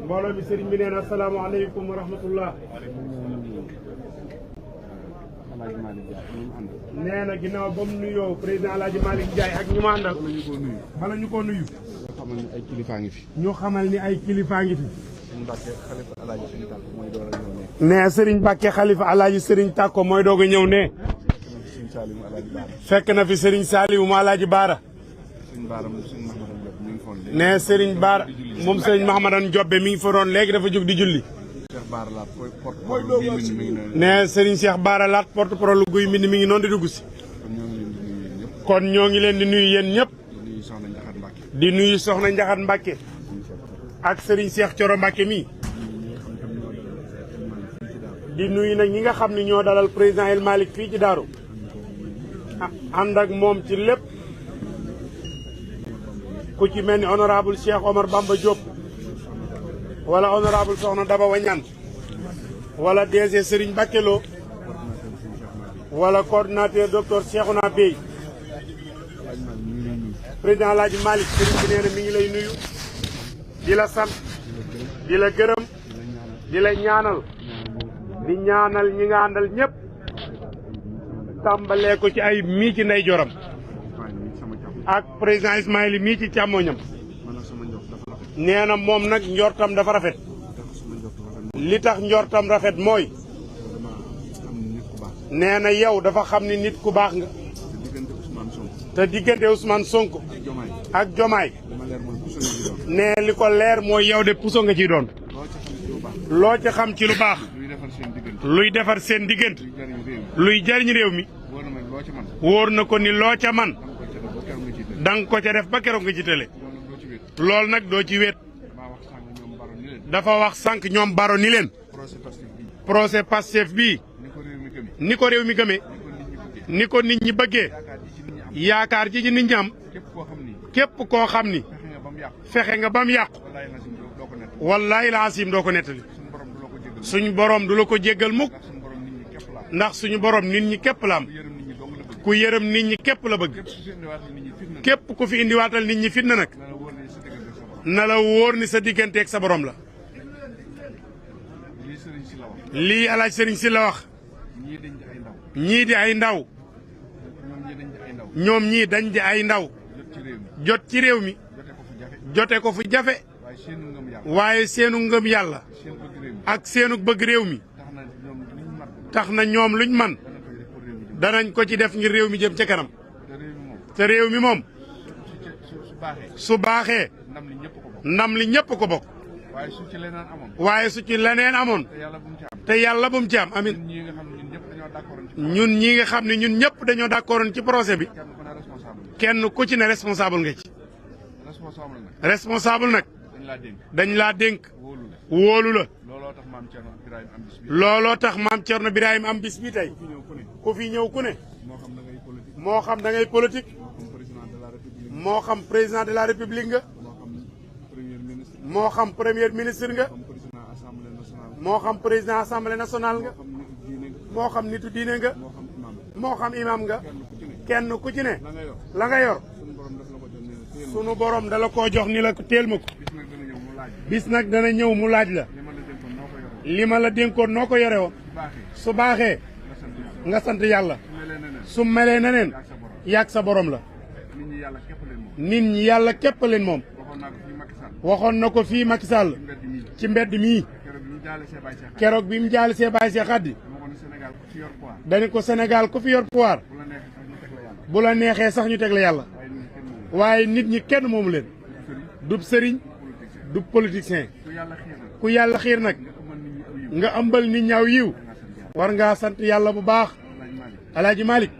mbooloo mi sëriñ bi nee na asalaamaaleykum wa rahmatullah. nee na ginnaaw ba mu nuyoo président El Hadj Malick Ndiaye ak ñu ma àndal. bala ñu ko nuyu. ñoo xamal ni ay kilifaa ngi fi. ñu xamal ni ay kilifaa ngi fi. nee Serigne Mbacke xalifa El Hadj Serigne Tako mooy doog a ñëw ne. fekk na fi Serigne Saliou mu El Hadj Baara. nee Serigne Baara moom Serigne Mahamadan Jobbe mi ngi fa doon léegi dafa jóg di julli. nee Serigne Cheikh Baara Laat porte parole guy mbind mi ngi noonu di dugg si. kon ñoo ngi leen di nuyu yéen ñëpp. di nuyu Soxna Njaxat Mbacke. ak Serigne Cheikh Coro Mbacke mi. di nuyu nag ñi nga xam ne ñoo dalal président El Malick fii ci Daaru. ànd ak moom ci lépp. ku ci mel ni honorable Cheikh Omar Bamba Diop. wala honorable Soxna Daba Wañaan wala DG Serigne Bakelo wala coordinateur docteur Cheikhouna Bey président El Hadj Malick Serigne bi nee na mi ngi lay nuyu di la sant di la gërëm di la ñaanal di ñaanal ñi nga àndal ñëpp tàmbalee ko ci ay mii ci ndey joram ak président Ismaïli mii ci càmmoñam nee na moom nag njortam dafa rafet li tax njortam rafet mooy nee na yow dafa xam ni nit ku baax nga te diggante Ousmane Sonko ak Jomaay nee li ko leer mooy yow de puso nga ciy doon loo ca xam ci lu baax luy defar seen diggante luy jariñ réew mi wóor na ko ni loo ca man danga ko ca def ba keroog nga ci tële loolu nag doo ci wéet dafa wax sànq ñoom baro ni leen procès Pastef bii ni ko réew mi gëmee ni ko nit ñi bëggee yaakaar ji nit ñi am képp koo xam ni fexe nga ba mu yàqu wallaahi la asim doo ko nettali suñu borom du la ko jéggal mukk ndax suñu borom nit ñi képp la am ku yërëm nit ñi képp la bëgg képp ku fi indiwaatal nit ñi fitna nag na la wóor ni sa digganteeg sa borom la lii alaaj sëriñ si la wax ñii di ay ndaw ñoom ñii dañ di ay ndaw jot ci réew mi jote ko fu jafe waaye seenu ngëm yàlla ak seenu bëgg réew mi tax na ñoom luñ man danañ ko ci def ngir réew mi jëm ca kanam te réew mi moom su baaxee ndam li ñëpp ko bokk waaye su ci leneen amoon te yàlla bu mu ci am amin ñun ñi nga xam ne ñun ñëpp dañoo d'accordoon ci procès bi kenn ku ci ne responsable nga ci responsable nag dañ laa dénk wóolu la looloo tax maam Cerno Birahim am bis bi tey ku fi ñëw ku ne moo xam da ngay politique moo xam président de la république nga moo xam premier ministre nga moo xam président assemblée nationale nga moo xam nitu diine nga moo xam imam nga kenn ku ci ne la nga yor sunu borom dala koo jox ni la teel ma ko bis nag dana ñëw mu laaj la li ma la dénkoon noo ko yore woon su baaxee nga sant yàlla su melee neneen yàgg sa borom la nit ñi yàlla képp leen moom waxoon na ko fii Macky Sall ci mbedd mii keroog bi mu jaalisee Baye Cheikh Khady dañu ko Sénégal ku fi yor pouvoir bu la neexee sax ñu teg la yàlla waaye nit ñi kenn moomu leen du sëriñ du politicien ku yàlla xiir nag nga ëmbal nit ñaaw yiw war ngaa sant yàlla bu baax Alaaji Malick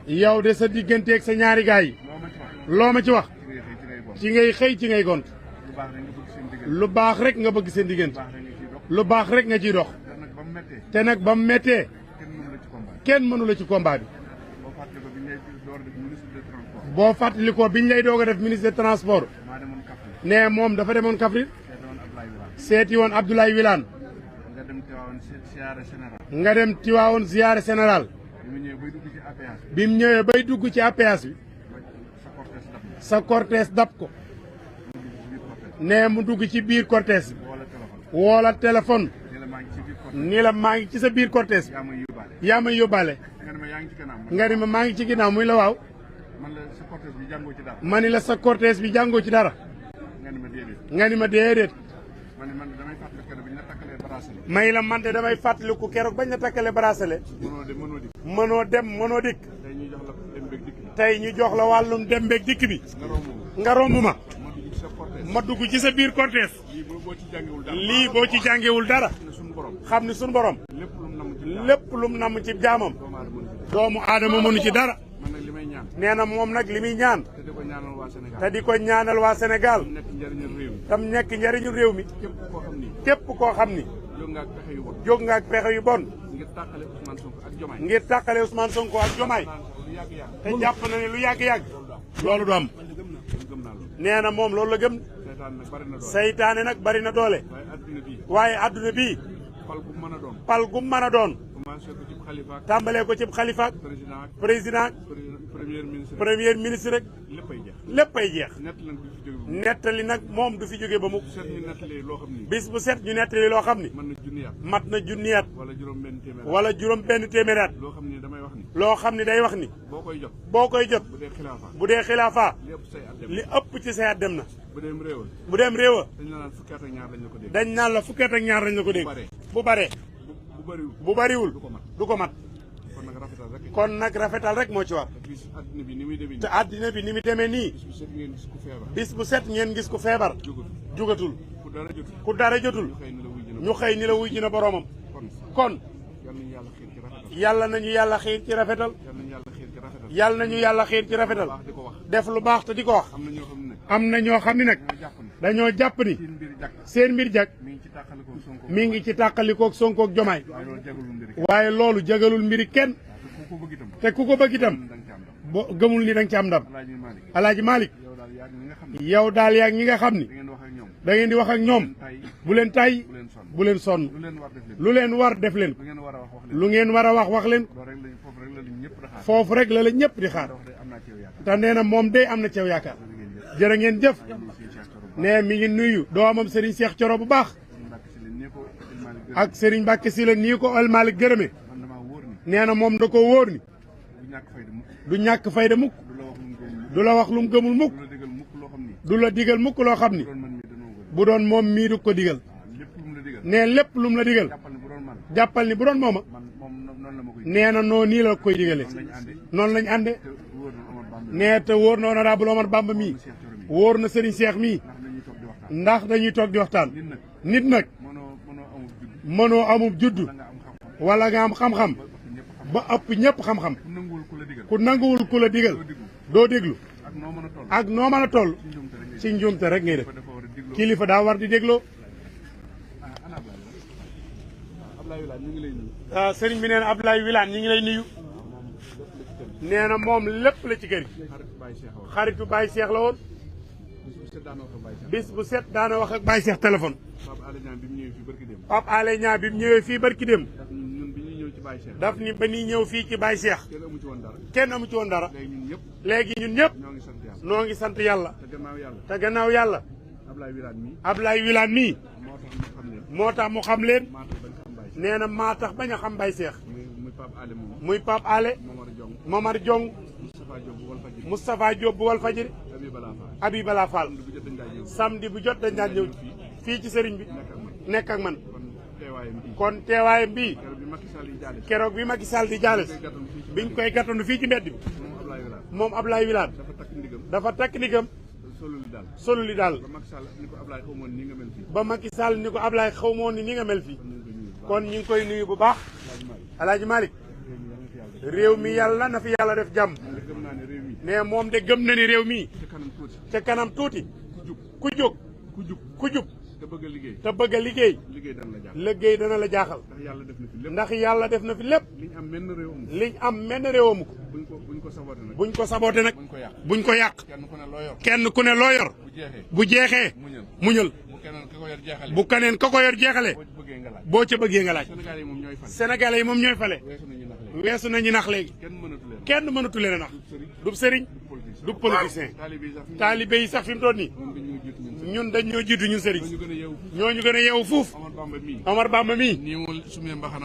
yow de sa digganteeg sa ñaari gaay yi loo ma ci wax ci ngay xëy ci ngay gont lu baax rek nga bëgg seen diggante lu baax rek nga ciy dox te nag ba mu méttee kenn mënu la ci combat bi boo fàttalikoo biñ lay doog a def ministre des transports ne moom dafa demoon Kaffrine seeti woon Abdoulaye Wilane nga dem Tiwaawoon ziyaare général bi mu ñëwee bay dugg ci APS bi sa cortège dab ko nee mu dugg ci biir cortège bi. woo la téléphone. ni la maa ngi ci sa biir cortège. yaa may yóbbaale. nga ni ma maa ngi ci ginnaaw muy la waaw. ma ni la sa cortège bi jàngoo ci dara. nga ni ma déedéet. may la man de damay fàttaliku keroog bañ la takkale bracelet. mënoo dem mënoo dikk. tey ñu jox la wàllum dem beeg dikk bi. nga romb ma. ma dugg ci sa biir cortège. lii boo ci jàngewul dara. xam ni suñu borom. lépp lum namm ci jaamam. doomu aadama mënu ci dara. nee na moom nag li muy ñaan. te di ko ñaanal waa Sénégal. tam nekk njariñu réew mi. képp koo xam ni. jóg nga ak pexe yu bon. ngir tàqale Ousmane Sonko ak Diomaye. te jàpp na ne lu yàgg-yàgg. loolu du am. nee na moom loolu la gëm. seytaane nag bari na doole. waaye adduna bii. pal gu mën a doon. tàmbalee ko ci xalifa président premier ministre rek. léppay jeex. nettali nag moom du fi jóge ba mukk. bis bu set ñu nettali loo xam ni. mat na junniyaat. wala juróom benn téeméeraat. loo xam ni day wax ni. boo koy jot. bu dee xilaafa. li ëpp ci say at dem na. bu dem réewa. dañ naan la fukki at ak ñaar lañ la ko dégg. bu baree. bu bariwul du ko mat. kon nag rafetal rek moo ci war. te àddina bi ni mu demee nii. bis bu set ngeen gis ku feebar. jugatul. ku dara jotul. ñu xëy ni la wuy ji na boroomam. kon yàlla nañu yàlla xiir ci rafetal. yàlla nañu yàlla xiir ci rafetal. def lu baax te di ko wax. am na ñoo xam ni nag dañoo jàpp ni seen mbir jag mi ngi ci tàqalikook Sonko ak Diomaye. waaye loolu jagalul mbiri kenn. te ku ko bëgg itam bo gëmul ni da nga ci am ndam. Alaaji Malick yow daal yaag ñi nga xam ni da ngeen di wax ak ñoom bu leen tay bu leen sonn lu leen war def leen lu ngeen war a wax leen foofu rek la ñëpp di xaar. te nee na moom de am na ceew yaakaar. jërë ngeen jëf. ne mi ngi nuyu doomam Serigne Cheikh Thioro bu baax. ak Serigne Mbacke Sylla nii ko El Malick gërëme. nee na moom da ko wóor ni. du ñàkk fayda mukk. du la wax lu mu gëmul mukk. du la digal mukk loo xam ni. bu doon moom mii du ko digal. nee lépp lu mu la digal. jàppal ni bu doon mooma. nee na noo nii la koy digale. noonu lañ ànde. nee te wóor na honorable Omar Bamba mii. wóor na Serigne Cheikh mii. ndax dañuy toog di waxtaan. nit nag. mënoo amub juddu. wala nga am xam-xam. ba ëpp ñëpp xam-xam. ku nanguwul ku la digal. doo déglu. ak noo mën a toll. ci njuumte rek ngay def. kilifa daa war di dégloo. sëriñ bi nee na Abdoulaye Wilane ñi ngi lay nuyu. nee na moom lépp la ci kër gi. xaritu Baye Cheikh la woon. bis bu set daana wax ak Baye Cheikh téléphone. Pape Alé Niang bi mu ñëwee fii barki dem. daf ni ba ñuy ñëw fii ci Baye Cheikh. kenn amu ci woon dara. léegi ñun ñëpp. noo ngi sant yàlla. te gannaaw yàlla. Abdoulaye Wilane mii. moo tax mu xam leen. nee na maa tax bañ a xam Baye Cheikh. muy Pape Alé. Momar Diong. Moustapha Diop bu Walfadjri. Abibala Fall. samedi bu jot dañ daan ñëw fii ci sëriñ bi. nekk ak man. kon teewaayam bii. keroog bi Macky Sall di jaale biñ koy gàttandu fii ci mbedd bi. moom Abdoulaye Wilane. dafa takk ndigam. solu li daal. ba Macky Sall ni ko Abdoulaye xaw moon ni nga mel fii. kon ñu ngi koy nuyu bu baax. Alaaji Malick. réew mi yàlla na fi yàlla def jàmm. ne moom de gëm na ni réew mi. ca kanam tuuti. ku jóg. ku jub. te bëgg a liggéey. liggéey dana la jaaxal. ndax yàlla def na fi lépp. liñ am menn réew amu ko. buñ ko saboté nag. buñ ko yàq. kenn ku ne loo yor. bu jeexee. muñal. bu keneen ka ko yor jeexalee. boo ca bëggee nga laaj. Sénégalais yi moom ñooy fale. weesu nañu nax léegi. kenn mënatu leen a nax. du sëriñ. du politicien. taalibe yi sax fi mu toll nii. ñun dañ ñoo jiitu ñun sëriñ ñooñu gën a yeewu fuuf Omar Bamba mii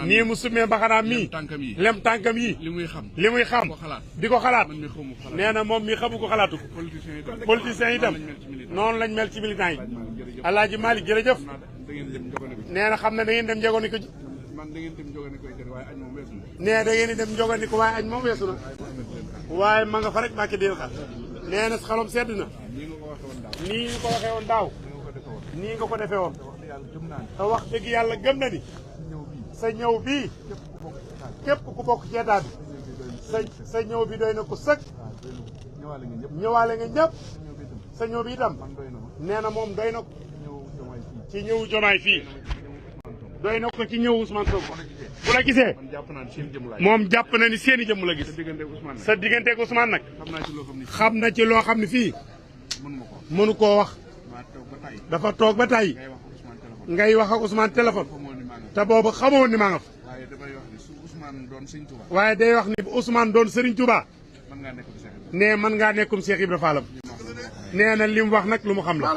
nii mu sumee mbaxanaam mii lem tànkam yi li muy xam di ko xalaat nee na moom mii xamu ko xalaatu ko politiciens yi itam noonu lañ mel ci militants yi Alaaji Malick jërëjëf nee na xam ne da ngeen dem njegoni ko nee da ngeen di dem njogani ko waaye añ moom weesu na waaye ma nga fa rek Mbàkke diir xal nee na xalom sedd na nii ñu ko waxee woon daaw nii nga ko defee woon te wax dëgg yàlla gëm na ni sa ñëw bii képp ku bokk ci état bi sa ñëw bi doy na ko sëkk ñëwaale nga ñëpp sa ñëw bi itam nee na moom doy na ko ci ñëwu Jomaay fii doy na ko ci ñëwu Ousmane Sonko bu la gisee moom jàpp na ni seeni jëmm la gis sa digganteeg Ousmane nag xam na ci loo xam ne fii mënu koo wax dafa toog ba tey ngay wax ak Ousmane téléphone te boobu xamoon ni maa nga fa waaye day wax ni bu Ousmane doon Serigne Touba nee mën ngaa nekkum Cheikh Ibra Fallam nee na li mu wax nag lu mu xam la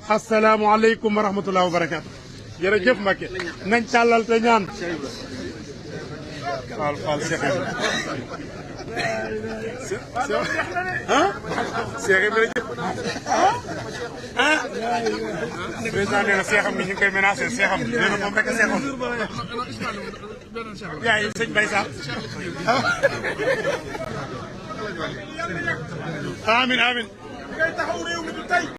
asalaamualeykum wa rahmatulah wa barakaatu. jërëjëf Mbacke nañ tàllal te ñaan. Fall Cheikh Ibra. ah Cheikh Ibra jëf. président nee na seexam ni ñu ngi koy menacé seexam nee na moom rek a seexam. yaay sëñ Baye Sarr. amiin amiin.